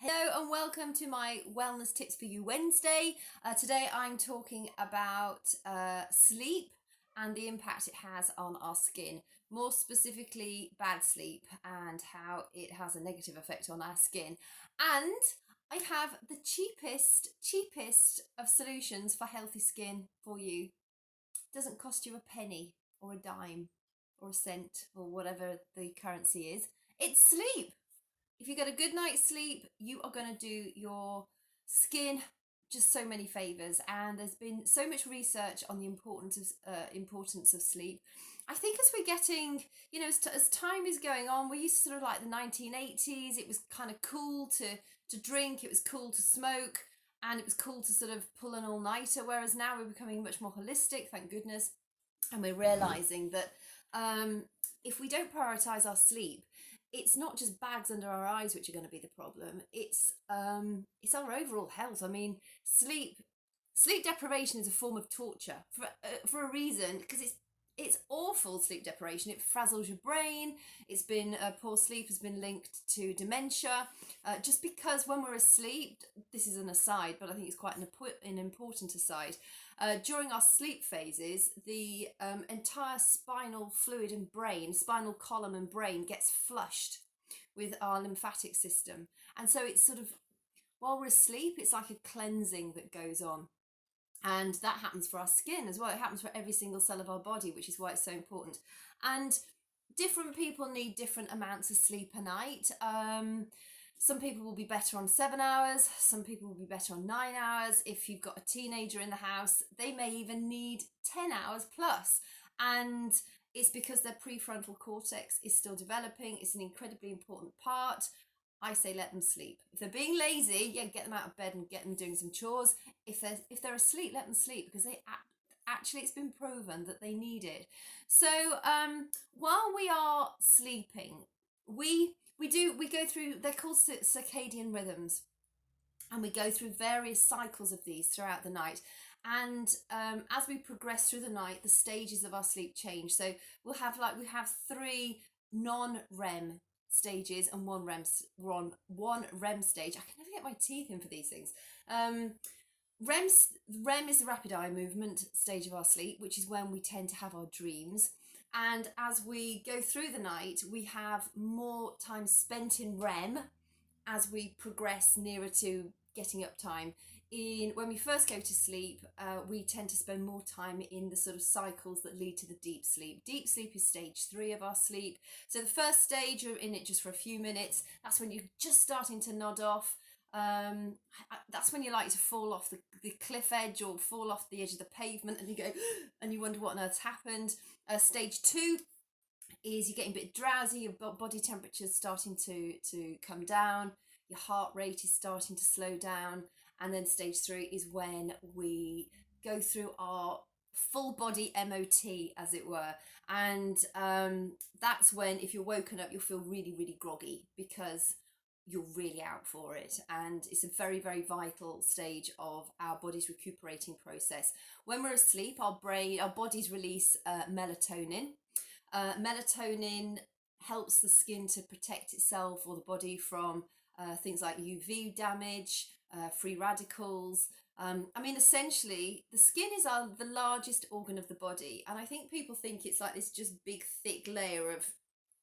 Hello and welcome to my Wellness Tips for You Wednesday. Today I'm talking about sleep and the impact it has on our skin. More specifically, bad sleep and how it has a negative effect on our skin. And I have the cheapest of solutions for healthy skin for you. It doesn't cost you a penny or a dime or a cent or whatever the currency is. It's sleep. If you get a good night's sleep, you are going to do your skin just so many favors. And there's been so much research on the importance of sleep. I think as we're getting, as time is going on, we used to sort of like the 1980s. It was kind of cool to drink. It was cool to smoke. And it was cool to sort of pull an all-nighter. Whereas now we're becoming much more holistic, thank goodness. And we're realizing that if we don't prioritize our sleep, it's not just bags under our eyes which are going to be the problem. It's our overall health. I mean, sleep deprivation is a form of torture for a reason, because it's awful. Sleep deprivation, it frazzles your brain. It's been poor sleep has been linked to dementia, just because when we're asleep, this is an aside, but I think it's quite an important aside. During our sleep phases, the entire spinal fluid and brain, spinal column and brain gets flushed with our lymphatic system. And so it's sort of, while we're asleep, it's like a cleansing that goes on. And that happens for our skin as well. It happens for every single cell of our body, which is why it's so important. And different people need different amounts of sleep a night. Some people will be better on 7 hours. Some people will be better on 9 hours. If you've got a teenager in the house, they may even need 10 hours plus. And it's because their prefrontal cortex is still developing. It's an incredibly important part. I say let them sleep. If they're being lazy, yeah, get them out of bed and get them doing some chores. If they're asleep, let them sleep, because actually it's been proven that they need it. So while we are sleeping, we go through, they're called circadian rhythms, and we go through various cycles of these throughout the night. And as we progress through the night, the stages of our sleep change. So we have 3 non-REM stages and one REM stage. I can never get my teeth in for these things. REM is the rapid eye movement stage of our sleep, which is when we tend to have our dreams. And as we go through the night, we have more time spent in REM as we progress nearer to getting up time. When we first go to sleep, we tend to spend more time in the sort of cycles that lead to the deep sleep. Deep sleep is stage 3 of our sleep. So the first stage, you're in it just for a few minutes. That's when you're just starting to nod off. That's when you like to fall off the cliff edge or fall off the edge of the pavement, and you go and you wonder what on earth's happened. Stage 2 is you're getting a bit drowsy, your body temperature's starting to come down, your heart rate is starting to slow down. And then stage 3 is when we go through our full body MOT, as it were. And that's when, if you're woken up, you'll feel really, really groggy because you're really out for it. And it's a very, very vital stage of our body's recuperating process. When we're asleep, our bodies release melatonin. Melatonin helps the skin to protect itself or the body from things like UV damage, free radicals. Essentially, the skin is the largest organ of the body, and I think people think it's like this just big thick layer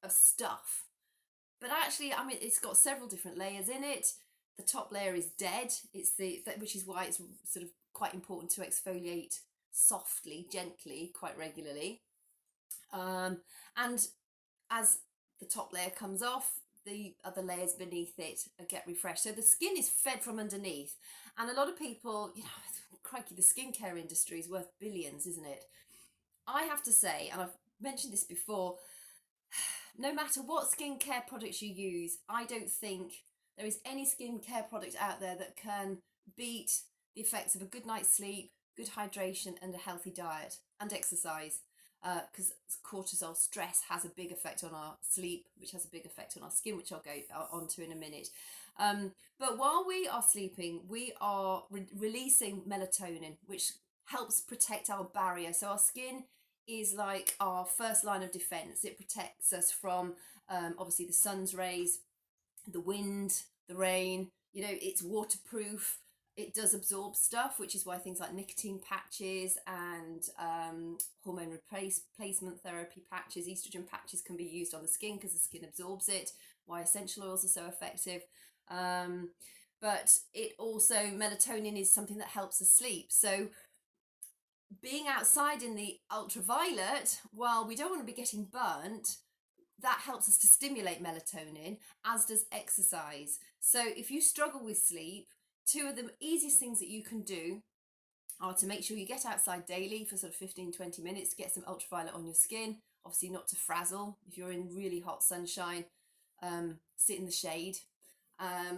of stuff, but actually, it's got several different layers in it. The top layer is dead. Which is why it's sort of quite important to exfoliate softly, gently, quite regularly. And as the top layer comes off, the other layers beneath it get refreshed. So the skin is fed from underneath. And a lot of people, crikey, the skincare industry is worth billions, isn't it? I have to say, and I've mentioned this before, no matter what skincare products you use, I don't think there is any skincare product out there that can beat the effects of a good night's sleep, good hydration, and a healthy diet and exercise. Because cortisol stress has a big effect on our sleep, which has a big effect on our skin, which I'll go onto in a minute. But while we are sleeping, we are releasing melatonin, which helps protect our barrier. So our skin is like our first line of defense. It protects us from obviously the sun's rays, the wind, the rain, You know, it's waterproof. It does absorb stuff, which is why things like nicotine patches and hormone replacement therapy patches, estrogen patches can be used on the skin because the skin absorbs it. Why essential oils are so effective. But it also, melatonin is something that helps us sleep. So being outside in the ultraviolet, while we don't want to be getting burnt, that helps us to stimulate melatonin, as does exercise. So if you struggle with sleep, two of the easiest things that you can do are to make sure you get outside daily for sort of 15-20 minutes to get some ultraviolet on your skin. Obviously not to frazzle. If you're in really hot sunshine, sit in the shade. I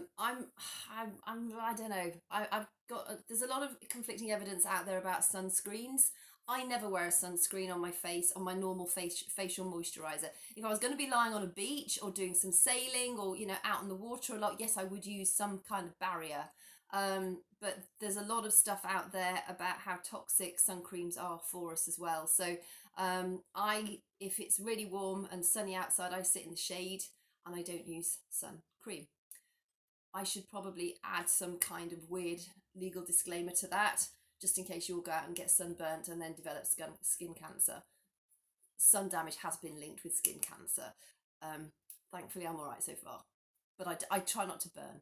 don't know. I've got, there's a lot of conflicting evidence out there about sunscreens. I never wear a sunscreen on my face, on my normal facial moisturizer. If I was going to be lying on a beach or doing some sailing or, you know, out in the water a lot, yes, I would use some kind of barrier. But there's a lot of stuff out there about how toxic sun creams are for us as well. So if it's really warm and sunny outside, I sit in the shade and I don't use sun cream. I should probably add some kind of weird legal disclaimer to that, just in case you all go out and get sunburnt and then develop skin cancer. Sun damage has been linked with skin cancer. Thankfully, I'm all right so far, but I try not to burn.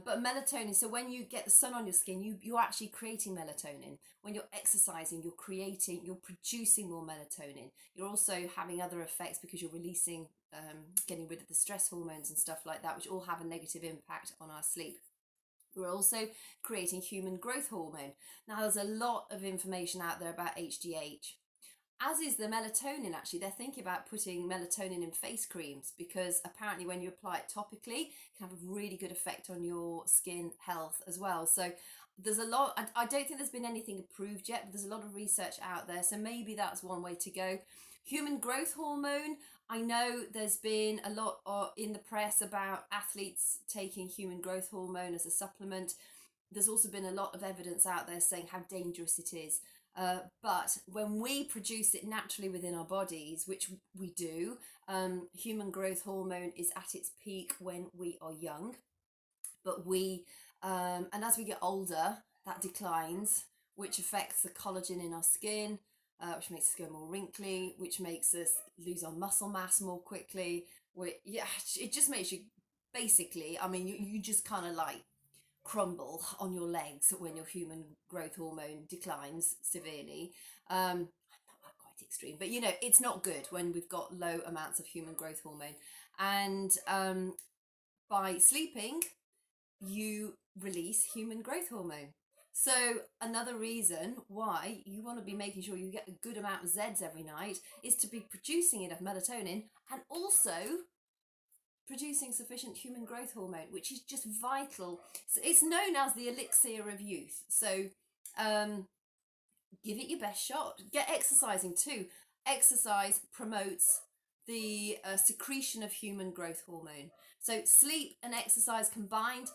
But melatonin, so when you get the sun on your skin, you're actually creating melatonin. When you're exercising, you're producing more melatonin. You're also having other effects because you're releasing, getting rid of the stress hormones and stuff like that, which all have a negative impact on our sleep. We're also creating human growth hormone. Now, there's a lot of information out there about HGH. As is the melatonin, actually. They're thinking about putting melatonin in face creams because apparently when you apply it topically, it can have a really good effect on your skin health as well. So there's a lot, I don't think there's been anything approved yet, but there's a lot of research out there. So maybe that's one way to go. Human growth hormone, I know there's been a lot in the press about athletes taking human growth hormone as a supplement. There's also been a lot of evidence out there saying how dangerous it is. But when we produce it naturally within our bodies, which we do, human growth hormone is at its peak when we are young. But and as we get older, that declines, which affects the collagen in our skin, which makes us go more wrinkly, which makes us lose our muscle mass more quickly. Yeah, it just makes you, basically, I mean, you just kind of like crumble on your legs when your human growth hormone declines severely. Not quite extreme, but you know, it's not good when we've got low amounts of human growth hormone. And by sleeping, you release human growth hormone. So another reason why you want to be making sure you get a good amount of zzzs every night is to be producing enough melatonin and also producing sufficient human growth hormone, which is just vital. So it's known as the elixir of youth. So give it your best shot. Get exercising too. Exercise promotes the secretion of human growth hormone. So sleep and exercise combined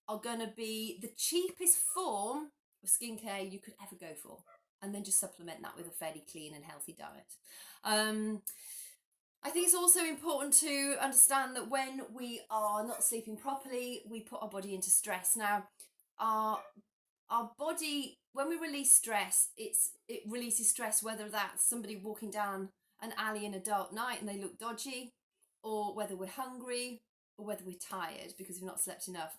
are going to be the cheapest form of skincare you could ever go for. And then just supplement that with a fairly clean and healthy diet. I think it's also important to understand that when we are not sleeping properly, we put our body into stress. Now, our body, when we release stress, it releases stress, whether that's somebody walking down an alley in a dark night and they look dodgy, or whether we're hungry, or whether we're tired because we've not slept enough.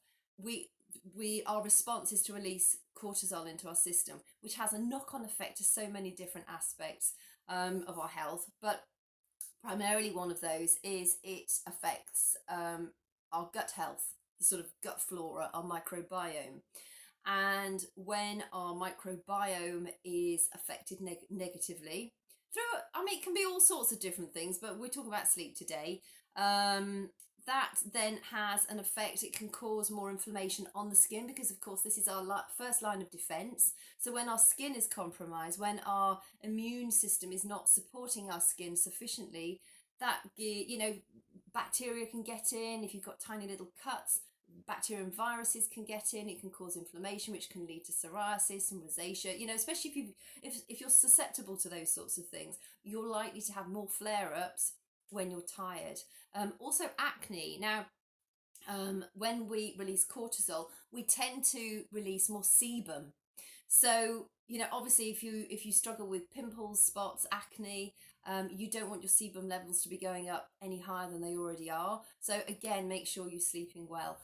Our response is to release cortisol into our system, which has a knock-on effect to so many different aspects of our health. But primarily one of those is it affects our gut health, the sort of gut flora, our microbiome. And when our microbiome is affected negatively, it can be all sorts of different things, but we're talking about sleep today. That then has an effect. It can cause more inflammation on the skin because, of course, this is our first line of defense. So when our skin is compromised, when our immune system is not supporting our skin sufficiently, that, you know, bacteria can get in. If you've got tiny little cuts, bacteria and viruses can get in. It can cause inflammation, which can lead to psoriasis and rosacea. You know, especially if you're susceptible to those sorts of things, you're likely to have more flare-ups when you're tired. Also acne. Now, when we release cortisol, we tend to release more sebum. So, obviously, if you struggle with pimples, spots, acne, you don't want your sebum levels to be going up any higher than they already are. So again, make sure you're sleeping well.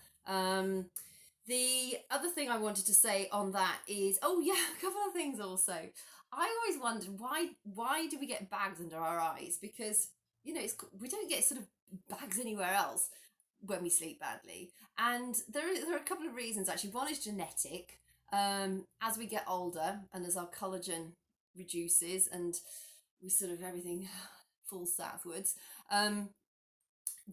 The other thing I wanted to say on that is, oh yeah, a couple of things also. I always wondered why do we get bags under our eyes? Because we don't get sort of bags anywhere else when we sleep badly. And there are a couple of reasons actually. One is genetic. As we get older and as our collagen reduces and we sort of everything falls southwards, um,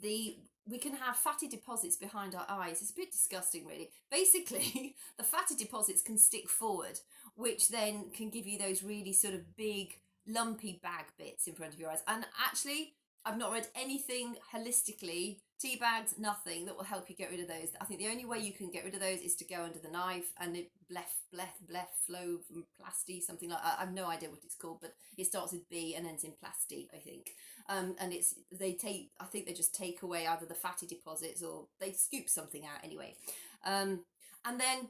we can have fatty deposits behind our eyes. It's a bit disgusting, really. Basically, the fatty deposits can stick forward, which then can give you those really sort of big, lumpy bag bits in front of your eyes. And actually, I've not read anything holistically, tea bags, nothing that will help you get rid of those. I think the only way you can get rid of those is to go under the knife and it blef flow from plasty, something like that. I have no idea what it's called, but it starts with B and ends in plasty, I think. And I think they just take away either the fatty deposits or they scoop something out anyway. And then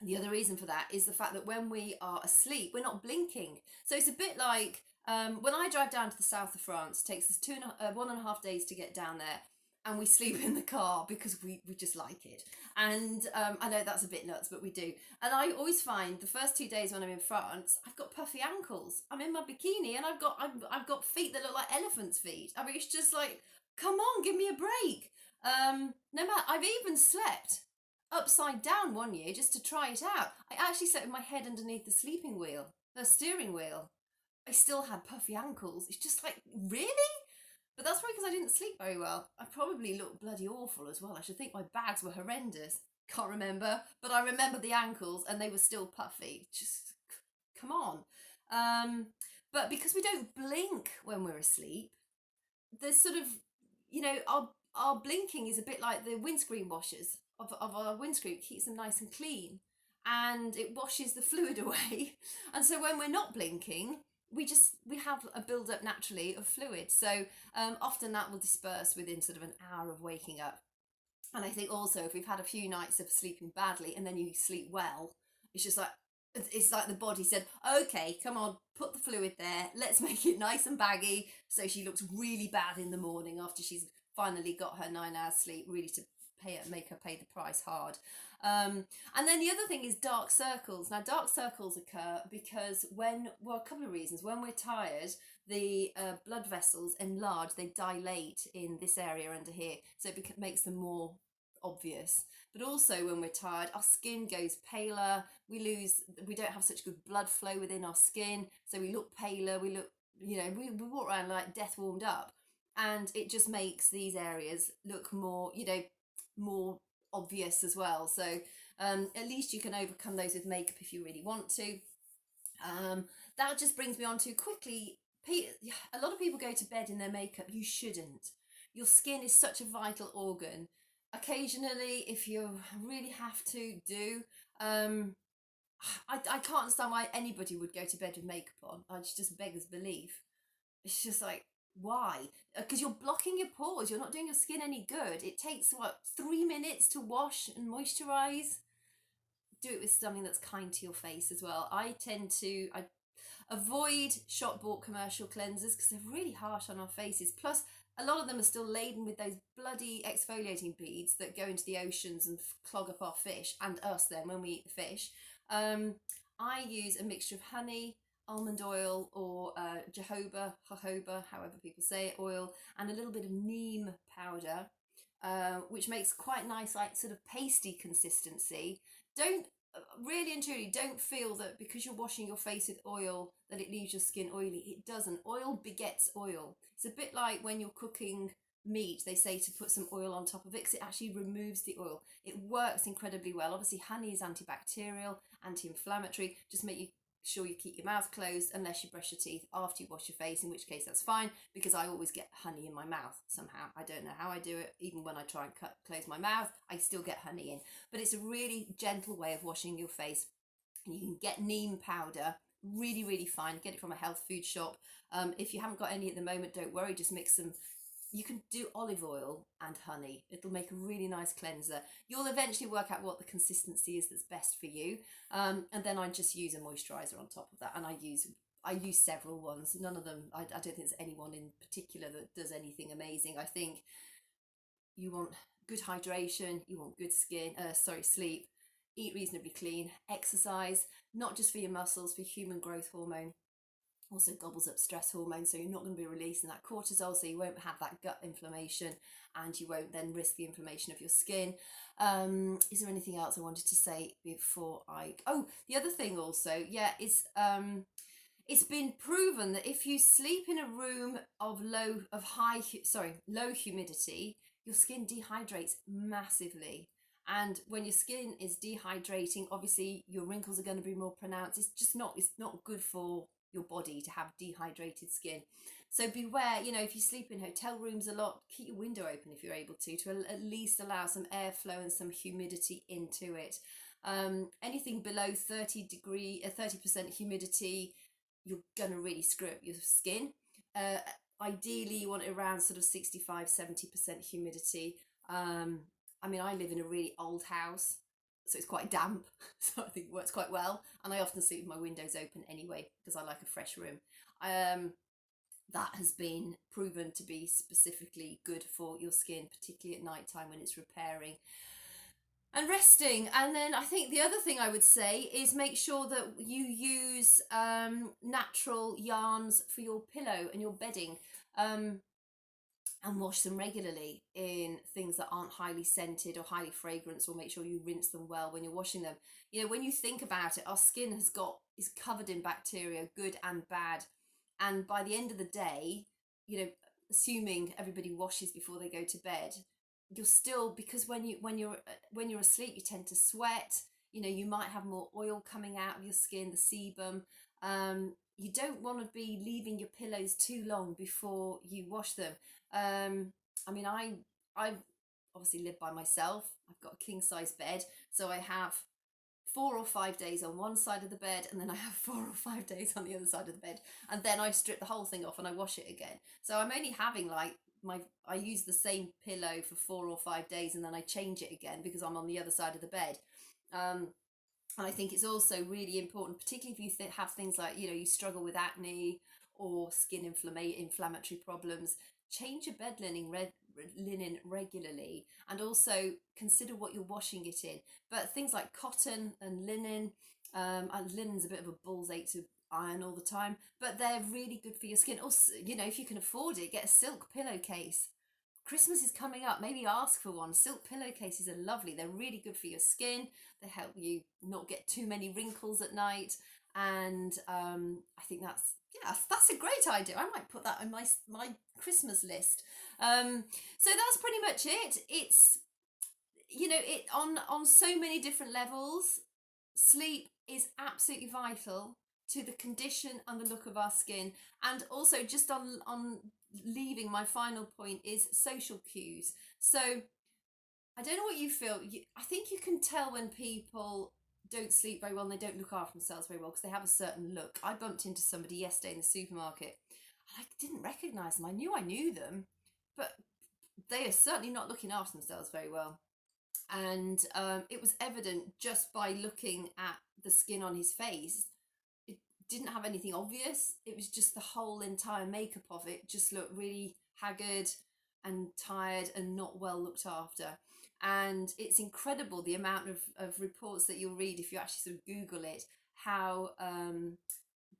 the other reason for that is the fact that when we are asleep, we're not blinking. So it's a bit like when I drive down to the south of France, it takes us 1.5 days to get down there, and we sleep in the car because we just like it. And I know that's a bit nuts, but we do. And I always find the first 2 days when I'm in France, I've got puffy ankles. I'm in my bikini and I've got feet that look like elephants' feet. I mean, it's just like, come on, give me a break. No matter, I've even slept upside down one year just to try it out. I actually slept with my head underneath the steering wheel. I still had puffy ankles. It's just like, really? But that's probably because I didn't sleep very well. I probably looked bloody awful as well. I should think my bags were horrendous. Can't remember, but I remember the ankles and they were still puffy. Just come on. But because we don't blink when we're asleep, there's sort of, our blinking is a bit like the windscreen washers of our windscreen. It keeps them nice and clean and it washes the fluid away. And so when we're not blinking, we have a build up naturally of fluid. So often that will disperse within sort of an hour of waking up. And I think also if we've had a few nights of sleeping badly and then you sleep well, it's like the body said, okay, come on, put the fluid there, let's make it nice and baggy so she looks really bad in the morning after she's finally got her 9 hours sleep, really to make her pay the price hard. And then the other thing is dark circles. Now, dark circles occur because a couple of reasons. When we're tired, the blood vessels enlarge, they dilate in this area under here, so it makes them more obvious. But also when we're tired, our skin goes paler, we don't have such good blood flow within our skin, so we look paler, we walk around like death warmed up, and it just makes these areas look more, more obvious as well. So at least you can overcome those with makeup if you really want to. That just brings me on to quickly, a lot of people go to bed in their makeup. You shouldn't. Your skin is such a vital organ. Occasionally, if you really have to do, I can't understand why anybody would go to bed with makeup on. I just beggars belief. It's just like, why? Because you're blocking your pores. You're not doing your skin any good. It takes 3 minutes to wash and moisturize. Do it with something that's kind to your face as well. I avoid shop bought commercial cleansers because they're really harsh on our faces. Plus, a lot of them are still laden with those bloody exfoliating beads that go into the oceans and clog up our fish and us then when we eat the fish. I use a mixture of honey, almond oil, or jojoba, however people say it, oil, and a little bit of neem powder, which makes quite nice, like sort of pasty consistency. Really and truly, don't feel that because you're washing your face with oil that it leaves your skin oily. It doesn't. Oil begets oil. It's a bit like when you're cooking meat, they say to put some oil on top of it because it actually removes the oil. It works incredibly well. Obviously, honey is antibacterial, anti-inflammatory. Just make sure you keep your mouth closed unless you brush your teeth after you wash your face, in which case that's fine, because I always get honey in my mouth somehow. I don't know how I do it. Even when I try and close my mouth, I still get honey in. But it's a really gentle way of washing your face. And you can get neem powder, really, really fine. Get it from a health food shop. If you haven't got any at the moment, don't worry, just mix some you can do olive oil and honey. It'll make a really nice cleanser. You'll eventually work out what the consistency is that's best for you. And then I just use a moisturizer on top of that, and I use several ones. None of them, I don't think there's anyone in particular that does anything amazing. I think you want good hydration, you want good sleep, eat reasonably clean, exercise, not just for your muscles, for human growth hormone. Also gobbles up stress hormone, so you're not going to be releasing that cortisol, so you won't have that gut inflammation, and you won't then risk the inflammation of your skin. Is there anything else I wanted to say before the other thing also, is it's been proven that if you sleep in a room of low humidity, your skin dehydrates massively. And when your skin is dehydrating, obviously your wrinkles are going to be more pronounced. It's not good for your body to have dehydrated skin. So beware, if you sleep in hotel rooms a lot, keep your window open if you're able to at least allow some airflow and some humidity into it. Anything below 30% humidity, you're gonna really screw up your skin. Ideally you want it around sort of 65-70% humidity. I live in a really old house, so it's quite damp, so I think it works quite well, and I often sleep with my windows open anyway because I like a fresh room. That has been proven to be specifically good for your skin, particularly at night time when it's repairing and resting. And then I think the other thing I would say is make sure that you use natural yarns for your pillow and your bedding, and wash them regularly in things that aren't highly scented or highly fragranced, or make sure you rinse them well when you're washing them. When you think about it, our skin is covered in bacteria, good and bad, and by the end of the day, assuming everybody washes before they go to bed, you're still, because when you're asleep, you tend to sweat. You might have more oil coming out of your skin, the sebum. You don't want to be leaving your pillows too long before you wash them. I obviously live by myself. I've got a king size bed, so I have 4 or 5 days on one side of the bed, and then I have 4 or 5 days on the other side of the bed, and then I strip the whole thing off and I wash it again. So I'm only having I use the same pillow for 4 or 5 days, and then I change it again because I'm on the other side of the bed. And I think it's also really important, particularly if you have things like, you struggle with acne or skin inflammatory problems, change your bed linen regularly, and also consider what you're washing it in. But things like cotton and linen, and linen's a bit of a bull's ache to iron all the time, but they're really good for your skin. Also, if you can afford it, get a silk pillowcase. Christmas is coming up, maybe ask for one. Silk pillowcases are lovely. They're really good for your skin. They help you not get too many wrinkles at night. And I think that's a great idea. I might put that on my Christmas list. So that's pretty much it. It's, on so many different levels, sleep is absolutely vital to the condition and the look of our skin. And also, just on leaving, my final point is social cues. So I don't know what you feel. I think you can tell when people don't sleep very well and they don't look after themselves very well because they have a certain look. I bumped into somebody yesterday in the supermarket. I didn't recognise them. I knew them, but they are certainly not looking after themselves very well. And it was evident just by looking at the skin on his face. It didn't have anything obvious. It was just the whole entire makeup of it just looked really haggard and tired and not well looked after. And it's incredible the amount of reports that you'll read if you actually sort of Google it, how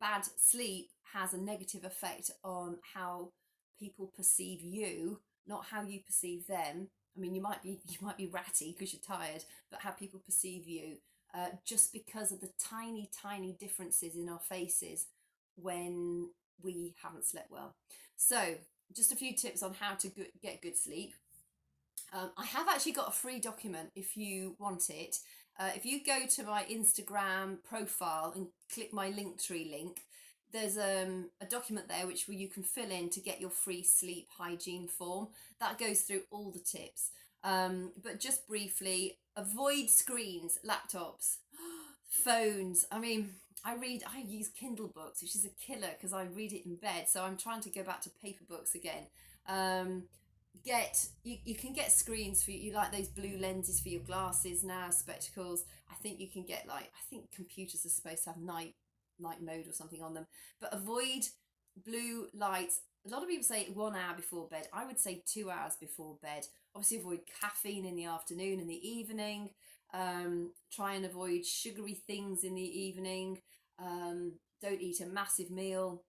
bad sleep has a negative effect on how people perceive you, not how you perceive them. I mean, you might be ratty because you're tired, but how people perceive you, just because of the tiny, tiny differences in our faces when we haven't slept well. So, just a few tips on how to get good sleep. I have actually got a free document if you want it. If you go to my Instagram profile and click my Linktree link, there's a document there where you can fill in to get your free sleep hygiene form. That goes through all the tips. But just briefly, avoid screens, laptops, phones. I mean, I use Kindle books, which is a killer because I read it in bed. So I'm trying to go back to paper books again. you can get screens for you like those blue lenses for your glasses now, spectacles. I think you can get, like, I think computers are supposed to have night mode or something on them, but avoid blue lights. A lot of people say 1 hour before bed. I would say 2 hours before bed. Obviously avoid caffeine in the afternoon and the evening. Try and avoid sugary things in the evening. Don't eat a massive meal,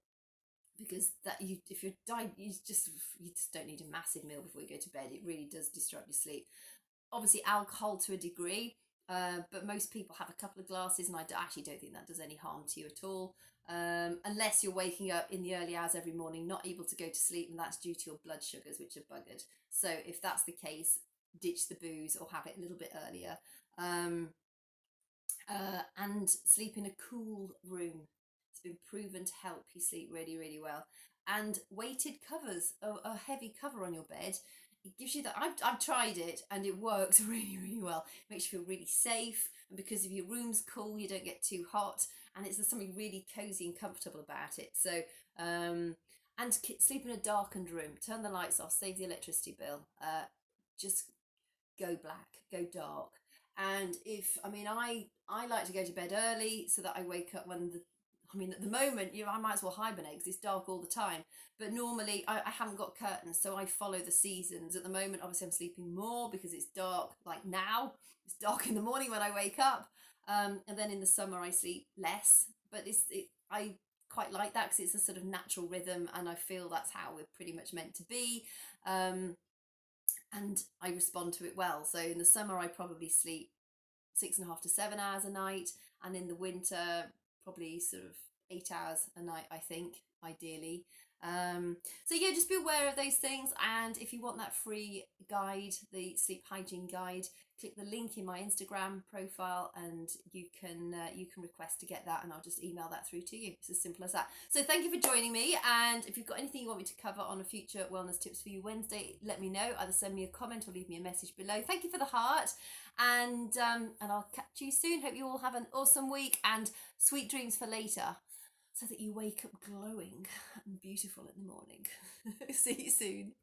because that you if you're dying, you just don't need a massive meal before you go to bed. It really does disrupt your sleep. Obviously alcohol to a degree, but most people have a couple of glasses, and I actually don't think that does any harm to you at all, unless you're waking up in the early hours every morning not able to go to sleep, and that's due to your blood sugars, which are buggered. So if that's the case, ditch the booze or have it a little bit earlier. And sleep in a cool room. It's been proven to help you sleep really, really well. And weighted covers, a heavy cover on your bed, it gives you that. I've tried it and it works really, really well. It makes you feel really safe, and because if your room's cool, you don't get too hot, and it's something really cozy and comfortable about it. So, and sleep in a darkened room. Turn the lights off. Save the electricity bill. Just go black, go dark. And if I like to go to bed early so that I wake up when the at the moment, I might as well hibernate because it's dark all the time. But normally, I haven't got curtains, so I follow the seasons. At the moment, obviously, I'm sleeping more because it's dark. Like now, it's dark in the morning when I wake up, and then in the summer I sleep less. But I quite like that because it's a sort of natural rhythm, and I feel that's how we're pretty much meant to be. And I respond to it well. So in the summer, I probably sleep 6.5 to 7 hours a night, and in the winter, probably sort of 8 hours a night, I think, ideally. So yeah, just be aware of those things. And if you want that free guide, the sleep hygiene guide, click the link in my Instagram profile, and you can request to get that, and I'll just email that through to you. It's as simple as that. So thank you for joining me, and if you've got anything you want me to cover on a future Wellness Tips for You Wednesday, let me know. Either send me a comment or leave me a message below. Thank you for the heart, and I'll catch you soon. Hope you all have an awesome week, and sweet dreams for later, so that you wake up glowing and beautiful in the morning. See you soon.